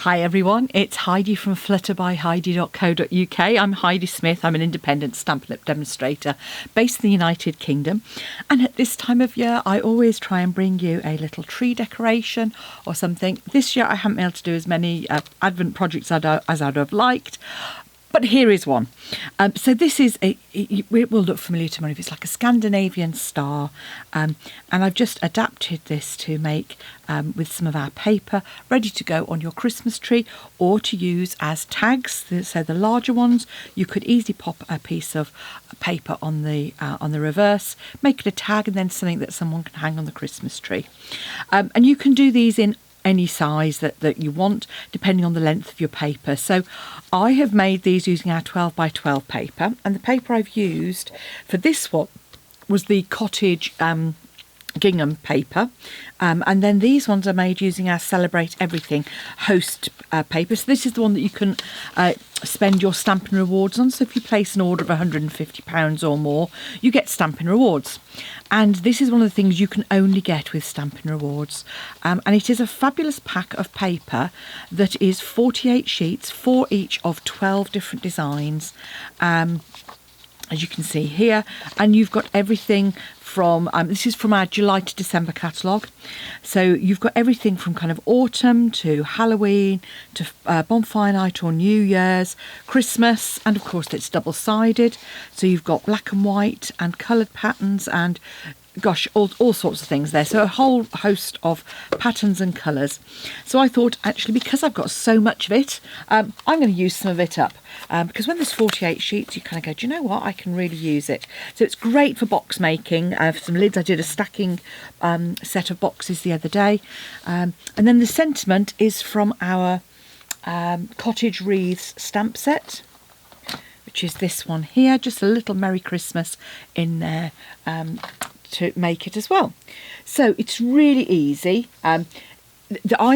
Hi everyone, it's Heidi from flutterbyheidi.co.uk. I'm Heidi Smith. I'm an independent Stampin' Up demonstrator based in the United Kingdom. And at this time of year, I always try and bring you a little tree decoration or something. This year, I haven't been able to do as many Advent projects as I'd have liked. But here is one. So this is, it will look familiar to many of you. It's like a Scandinavian star. And I've just adapted this to make with some of our paper ready to go on your Christmas tree or to use as tags. So the larger ones, you could easily pop a piece of paper on the reverse, make it a tag, and then something that someone can hang on the Christmas tree. And you can do these in any size that you want, depending on the length of your paper. So I have made these using our 12 by 12 paper, and the paper I've used for this one was the cottage gingham paper, and then these ones are made using our Celebrate Everything host paper. So this is the one that you can spend your Stampin' Rewards on. So if you place an order of £150 or more, you get Stampin' Rewards. And this is one of the things you can only get with Stampin' Rewards. And it is a fabulous pack of paper that is 48 sheets, 4 each of 12 different designs, as you can see here. And you've got everything from, this is from our July to December catalogue. So you've got everything from kind of autumn to Halloween to bonfire night or New Year's, Christmas, and of course it's double-sided. So you've got black and white and coloured patterns and gosh, all sorts of things there. So a whole host of patterns and colours. So I thought, actually, because I've got so much of it, I'm going to use some of it up. Because when there's 48 sheets, you kind of go, do you know what? I can really use it. So it's great for box making. For some lids, I did a stacking set of boxes the other day. And then the sentiment is from our Cottage Wreaths stamp set, which is this one here. Just a little Merry Christmas in there to make it as well. So it's really easy. I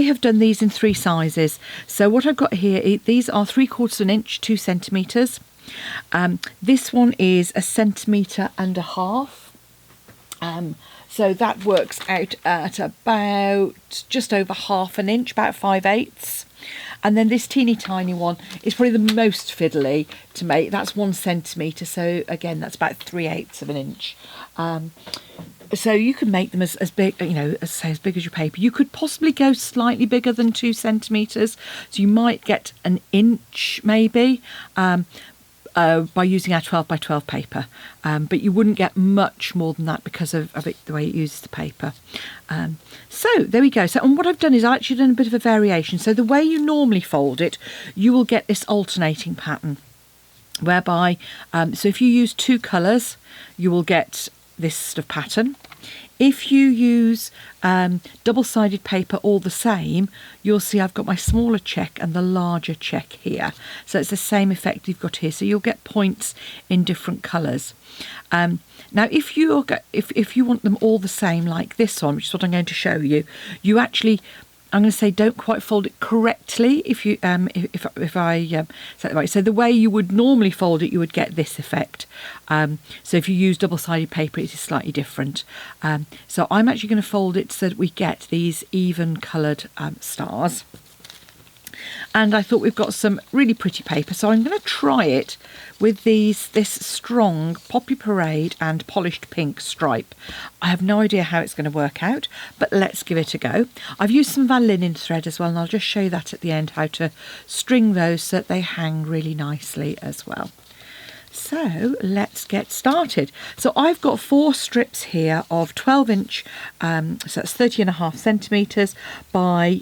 have done these in 3 sizes. So what I've got here, these are 3/4 of an inch, 2 centimetres. This one is 1.5 centimetres. So that works out at about just over ½ an inch, about 5/8. And then this teeny tiny one is probably the most fiddly to make. That's 1 centimetre. So again, that's about 3/8 of an inch. So you can make them as big, you know, as big as your paper. You could possibly go slightly bigger than 2 centimetres. So you might get an inch maybe by using our 12 by 12 paper. But you wouldn't get much more than that because of it, the way it uses the paper. So there we go. So, and what I've done is I've actually done a bit of a variation. So the way you normally fold it, you will get this alternating pattern whereby, so if you use 2 colours, you will get this sort of pattern. If you use double-sided paper all the same, you'll see I've got my smaller check and the larger check here. So it's the same effect you've got here. So you'll get points in different colours. Now, if you want them all the same, like this one, which is what I'm going to show you, you actually, I'm going to say, don't quite fold it correctly. If you if I say it right, so the way you would normally fold it, you would get this effect. So if you use double-sided paper, it is slightly different. So I'm actually going to fold it so that we get these even coloured stars. And I thought we've got some really pretty paper, so I'm going to try it with this strong Poppy Parade and Polished Pink stripe. I have no idea how it's going to work out, but let's give it a go. I've used some of our linen thread as well, and I'll just show you that at the end, how to string those so that they hang really nicely as well. So let's get started. So I've got 4 strips here of 12-inch, so that's 30.5 centimetres by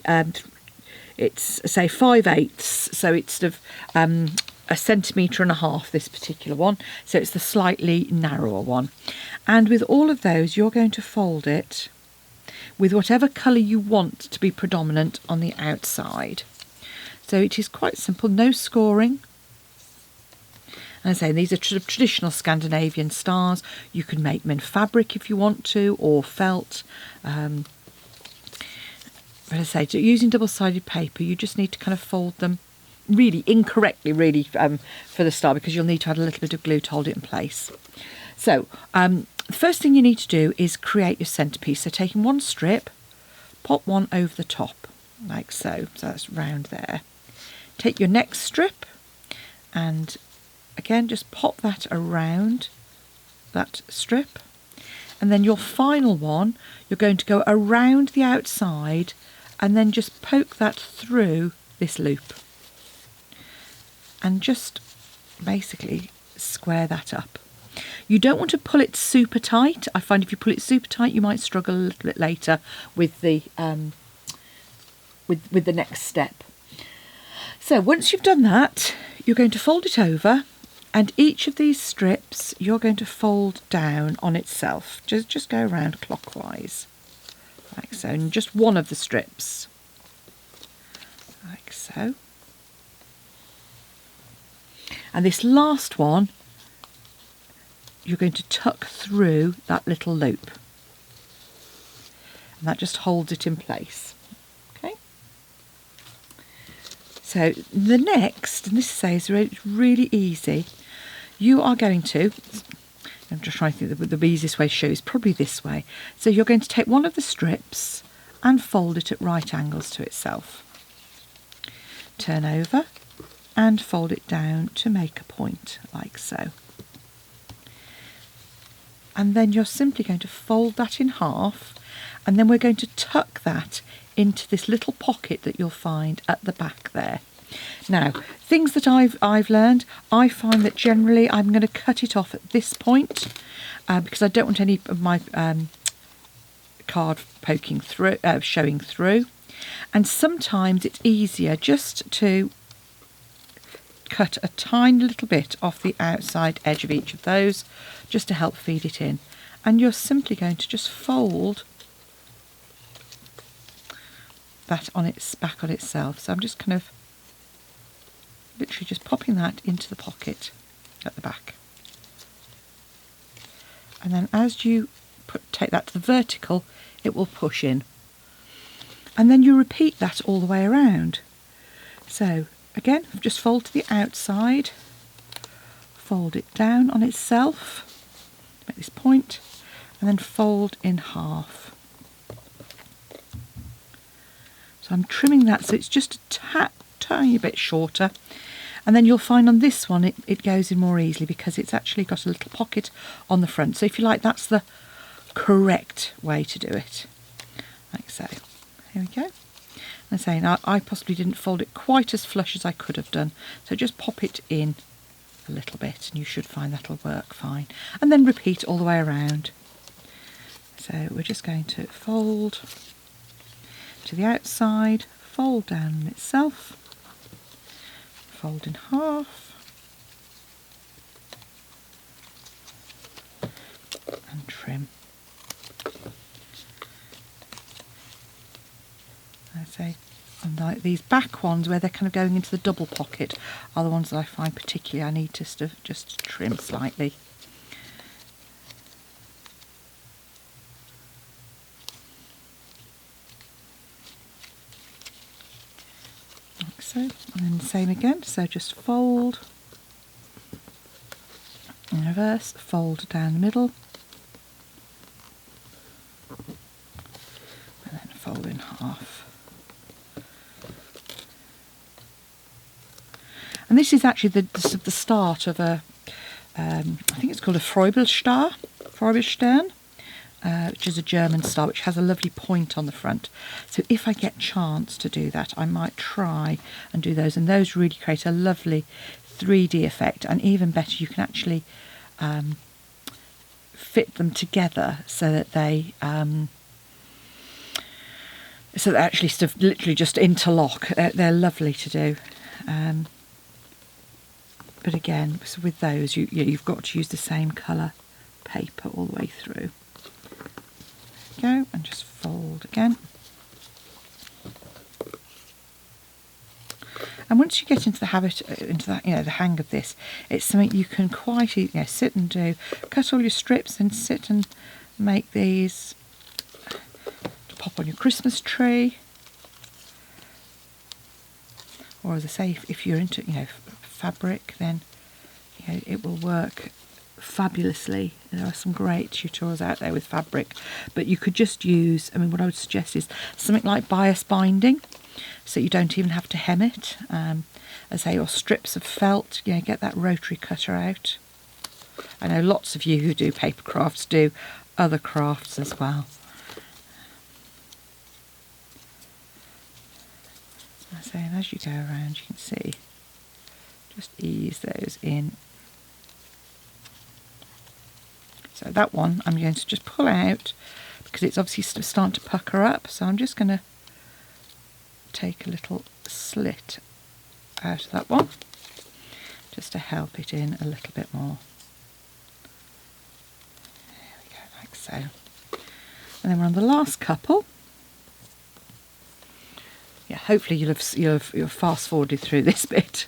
it's say 5/8, so it's sort of 1.5 centimetres, this particular one, so it's the slightly narrower one. And with all of those, you're going to fold it with whatever colour you want to be predominant on the outside. So it is quite simple, no scoring. And I say these are traditional Scandinavian stars. You can make them in fabric if you want to, or felt. But as I say, using double-sided paper, you just need to kind of fold them really incorrectly, really, for the star, because you'll need to add a little bit of glue to hold it in place. So the first thing you need to do is create your centrepiece. So taking 1 strip, pop one over the top. like so. So that's round there. Take your next strip and again just pop that around that strip, and then your final one you're going to go around the outside and then just poke that through this loop and just basically square that up. You don't want to pull it super tight. I find if you pull it super tight you might struggle a little bit later with the with the next step. So once you've done that, you're going to fold it over, and each of these strips you're going to fold down on itself. Just go around clockwise, like so, and just one of the strips, like so. And this last one, you're going to tuck through that little loop, and that just holds it in place. Okay. So the next, and this says it's really easy, you are going to, I'm just trying to think the easiest way to show is probably this way. So you're going to take one of the strips and fold it at right angles to itself. Turn over and fold it down to make a point, like so. And then you're simply going to fold that in half, and then we're going to tuck that into this little pocket that you'll find at the back there. Now, things that I've learned, I find that generally I'm going to cut it off at this point because I don't want any of my card poking through, showing through. And sometimes it's easier just to cut a tiny little bit off the outside edge of each of those just to help feed it in. And you're simply going to just fold that on its back on itself. So I'm just kind of literally just popping that into the pocket at the back. And then as you take that to the vertical, it will push in. And then you repeat that all the way around. So again, just fold to the outside, fold it down on itself, make this point, and then fold in half. So I'm trimming that so it's just a tiny bit shorter, and then you'll find on this one it goes in more easily because it's actually got a little pocket on the front. So if you like, that's the correct way to do it, like so. Here we go. I'm saying I possibly didn't fold it quite as flush as I could have done, so just pop it in a little bit and you should find that'll work fine, and then repeat all the way around. So we're just going to fold to the outside, fold down on itself, fold in half, and trim. I say, and like these back ones where they're kind of going into the double pocket are the ones that I find particularly I need to just trim slightly. Like so, and then the same again, so just fold in reverse, fold down the middle, and then fold in half. And this is actually the start of a, I think it's called a Freubelstern, which is a German star which has a lovely point on the front. So if I get a chance to do that, I might try and do those. And those really create a lovely 3D effect. And even better, you can actually fit them together so that they actually sort of literally just interlock. They're lovely to do. But again, with those, you've got to use the same colour paper all the way through. There we go, and just fold again. And once you get into the habit, into that, the hang of this, it's something you can quite sit and do. Cut all your strips and sit and make these to pop on your Christmas tree. Or as I say, if you're into fabric, then it will work fabulously. There are some great tutorials out there with fabric, but you could just use, what I would suggest is something like bias binding, so you don't even have to hem it. As I say, or strips of felt, you know, get that rotary cutter out. I know lots of you who do paper crafts do other crafts as well. So as you go around, you can see, just ease those in. So that one I'm going to just pull out because it's obviously starting to pucker up. So I'm just going to take a little slit out of that one just to help it in a little bit more. There we go, like so. And then we're on the last couple. Yeah, hopefully you'll have fast forwarded through this bit.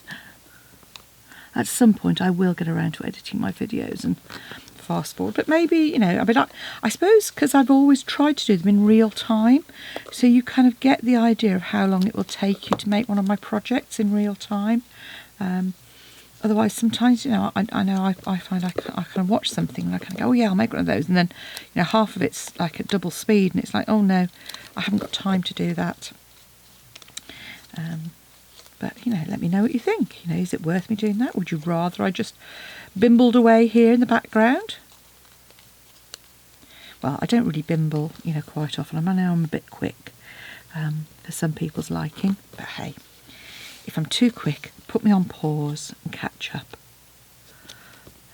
At some point I will get around to editing my videos and fast forward, but maybe, you know, I mean, I suppose because I've always tried to do them in real time, so you kind of get the idea of how long it will take you to make one of my projects in real time. Otherwise, sometimes, you know, I find I kind of watch something and I kind of go, oh yeah, I'll make one of those, and then, you know, half of it's like at double speed, and it's like, oh no, I haven't got time to do that. But, you know, let me know what you think. You know, is it worth me doing that? Would you rather I just bimbled away here in the background? Well, I don't really bimble, you know, quite often. I know I'm a bit quick for some people's liking. But hey, if I'm too quick, put me on pause and catch up.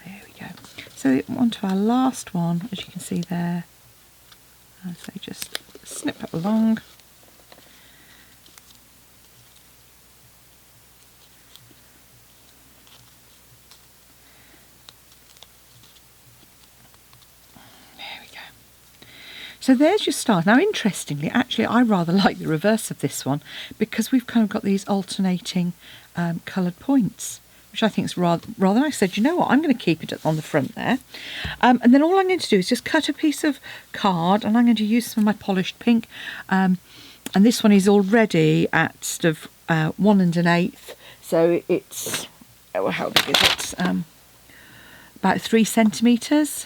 There we go. So on to our last one, as you can see there. So just snip it along. So there's your start. Now, interestingly, actually, I rather like the reverse of this one because we've kind of got these alternating coloured points, which I think is rather nice. I said, you know what, I'm going to keep it on the front there. And then all I'm going to do is just cut a piece of card, and I'm going to use some of my polished pink. And this one is already at sort of 1 1/8. So it's, oh, how big is it? About 3 centimetres.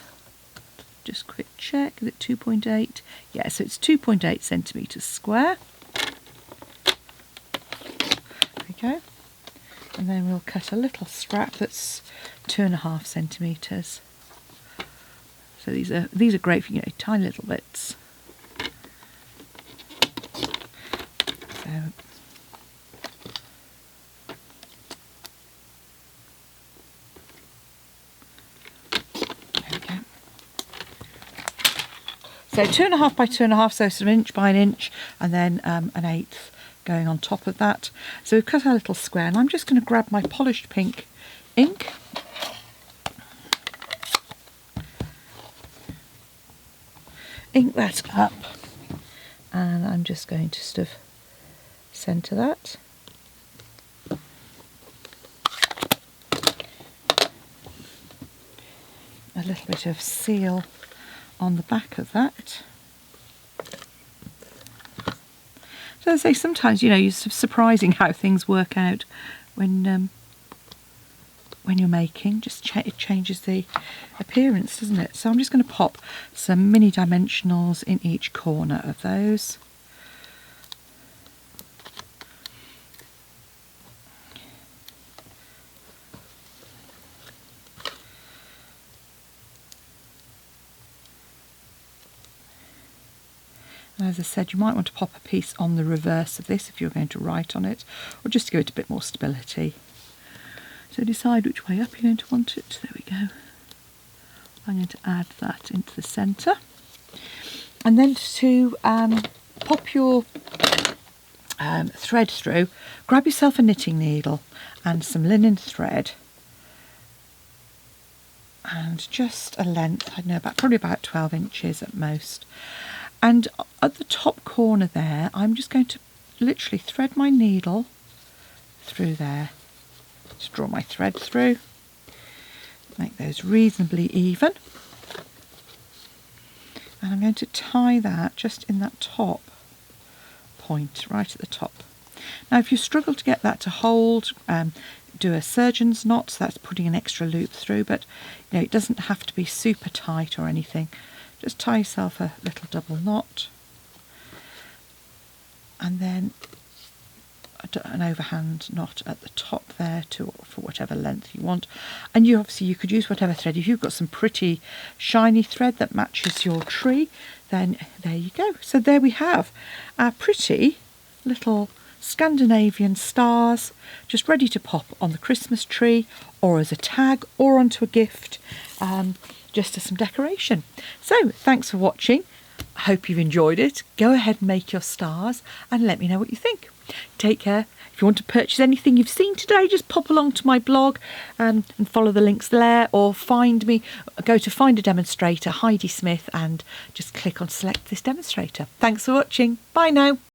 Just quick check, is it 2.8? Yeah, so it's 2.8 centimetres square. There we go. And then we'll cut a little scrap that's 2.5 centimetres. So these are great for, you know, tiny little bits. So So 2.5 by 2.5, so sort of 1 inch by 1 inch, and then 1/8 going on top of that. So we've cut our little square, and I'm just going to grab my polished pink ink. Ink that up, and I'm just going to sort of centre that. A little bit of seal on the back of that. So as I say, sometimes, you know, it's surprising how things work out when you're making. Just it changes the appearance, doesn't it? So I'm just going to pop some mini dimensionals in each corner of those. And as I said, you might want to pop a piece on the reverse of this if you're going to write on it, or just to give it a bit more stability. So decide which way up you're going to want it. There we go. I'm going to add that into the centre. And then to pop your thread through, grab yourself a knitting needle and some linen thread. And just a length, I don't know, probably about 12 inches at most. And at the top corner there, I'm just going to literally thread my needle through there. Just draw my thread through. Make those reasonably even. And I'm going to tie that just in that top point, right at the top. Now, if you struggle to get that to hold, do a surgeon's knot, so that's putting an extra loop through, but you know, it doesn't have to be super tight or anything. Just tie yourself a little double knot, and then an overhand knot at the top there for whatever length you want. And you could use whatever thread. If you've got some pretty shiny thread that matches your tree, then there you go. So there we have our pretty little Scandinavian stars, just ready to pop on the Christmas tree or as a tag or onto a gift, just as some decoration. So thanks for watching. I hope you've enjoyed it. Go ahead and make your stars and let me know what you think. Take care. If you want to purchase anything you've seen today, just pop along to my blog and follow the links there, or find me, go to Find a Demonstrator, Heidi Smith, and just click on Select This Demonstrator. Thanks for watching. Bye now.